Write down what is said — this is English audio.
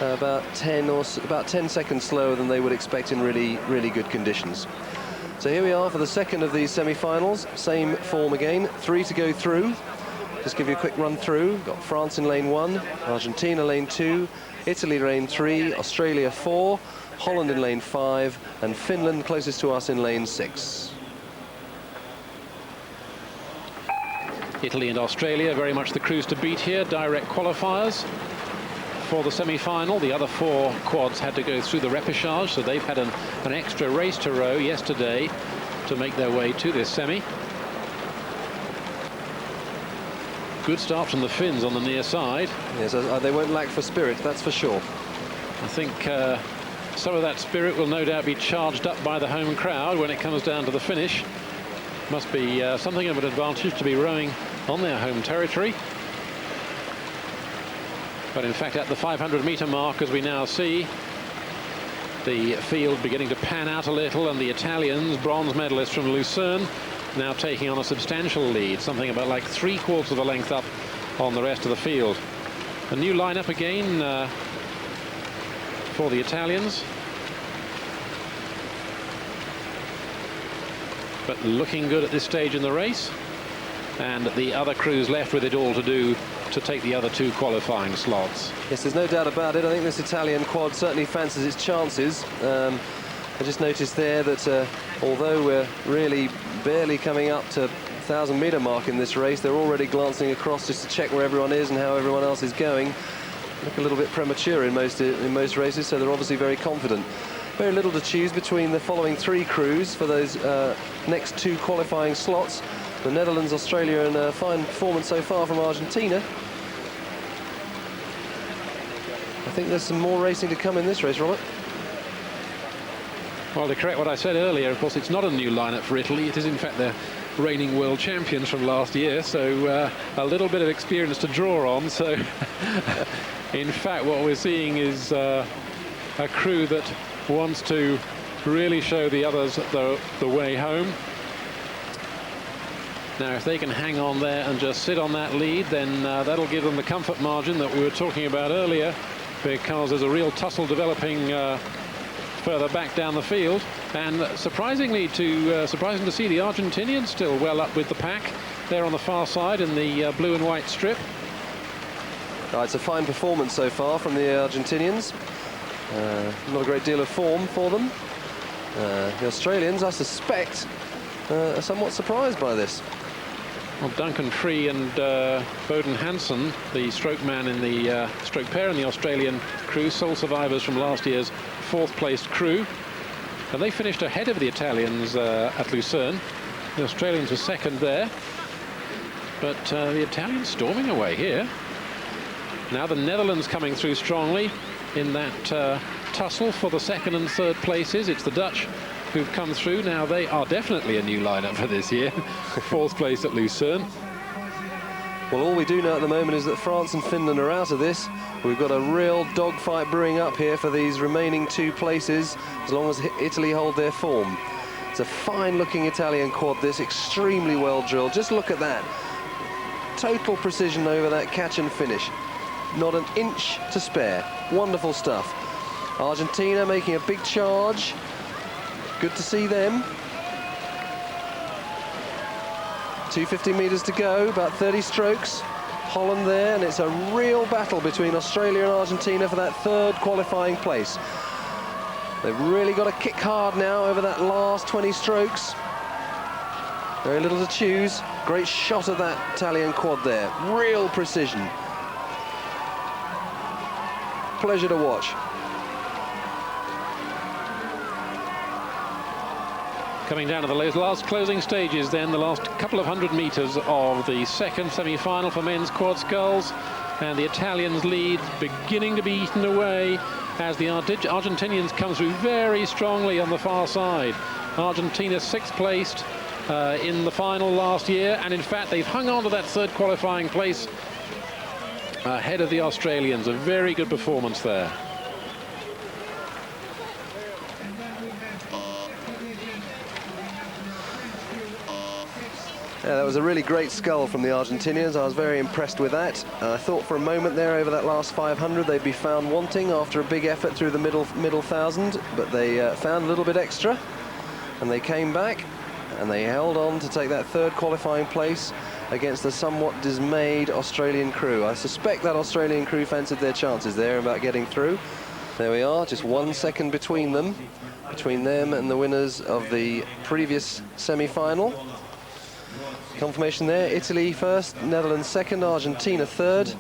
about 10 seconds slower than they would expect in really good conditions. So here we are for the second of these semi-finals. Same form again, 3 to go through. Just give you a quick run through. Got France in lane 1, Argentina lane 2, Italy lane 3, Australia 4, Holland in lane 5, and Finland closest to us in lane 6. Italy and Australia very much the crews to beat here, direct qualifiers for the semi-final. The other 4 quads had to go through the repechage, so they've had an extra race to row yesterday to make their way to this semi. Good start from the Finns on the near side. Yes, they won't lack for spirit, that's for sure. I think some of that spirit will no doubt be charged up by the home crowd when it comes down to the finish. Must be something of an advantage to be rowing on their home territory. But in fact, at the 500-meter mark, as we now see, the field beginning to pan out a little, and the Italians, bronze medalists from Lucerne, now taking on a substantial lead, something about like 3/4 of a length up on the rest of the field. A new lineup again for the Italians. But looking good at this stage in the race, and the other crews left with it all to do to take the other 2 qualifying slots. Yes, there's no doubt about it. I think this Italian quad certainly fancies its chances. I just noticed there that although we're really barely coming up to 1,000-meter mark in this race, they're already glancing across just to check where everyone is and how everyone else is going. Look a little bit premature in most races, so they're obviously very confident. Very little to choose between the following 3 crews for those next 2 qualifying slots. The Netherlands, Australia, and a fine performance so far from Argentina. I think there's some more racing to come in this race, Robert. Well, to correct what I said earlier, of course, it's not a new lineup for Italy. It is, in fact, the reigning world champions from last year, so a little bit of experience to draw on. So, in fact, what we're seeing is a crew that wants to really show the others the way home. Now, if they can hang on there and just sit on that lead, then that'll give them the comfort margin that we were talking about earlier, because there's a real tussle developing further back down the field. And surprising to see the Argentinians still well up with the pack. They're on the far side in the blue and white strip. It's a fine performance so far from the Argentinians. Not a great deal of form for them. The Australians, I suspect, are somewhat surprised by this. Well, Duncan Free and Bowden Hansen, the stroke man in the stroke pair in the Australian crew, sole survivors from last year's 4th-placed crew. And they finished ahead of the Italians at Lucerne. The Australians were second there. But the Italians storming away here. Now the Netherlands coming through strongly in that tussle for the 2nd and 3rd places. It's the Dutch who've come through. Now they are definitely a new lineup for this year. 4th place at Lucerne. Well, all we do know at the moment is that France and Finland are out of this. We've got a real dogfight brewing up here for these remaining 2 places, as long as Italy hold their form. It's a fine-looking Italian quad, this, extremely well drilled. Just look at that. Total precision over that catch and finish. Not an inch to spare. Wonderful stuff. Argentina making a big charge. Good to see them. 250 meters to go, about 30 strokes. Holland there, and it's a real battle between Australia and Argentina for that 3rd qualifying place. They've really got to kick hard now over that last 20 strokes. Very little to choose. Great shot of that Italian quad there. Real precision. Pleasure to watch. Coming down to the last closing stages then, the last couple of 100 meters of the 2nd semi-final for men's quad sculls, and the Italians' lead beginning to be eaten away as the Argentinians come through very strongly on the far side. Argentina 6th placed in the final last year, and in fact they've hung on to that 3rd qualifying place ahead of the Australians. A very good performance there. Yeah, that was a really great scull from the Argentinians. I was very impressed with that. I thought for a moment there over that last 500 they'd be found wanting after a big effort through the middle 1,000, but they found a little bit extra, and they came back and they held on to take that third qualifying place against a somewhat dismayed Australian crew. I suspect that Australian crew fancied their chances there about getting through. There we are, just 1 second between them and the winners of the previous semi-final. Confirmation there, Italy first, Netherlands second, Argentina third.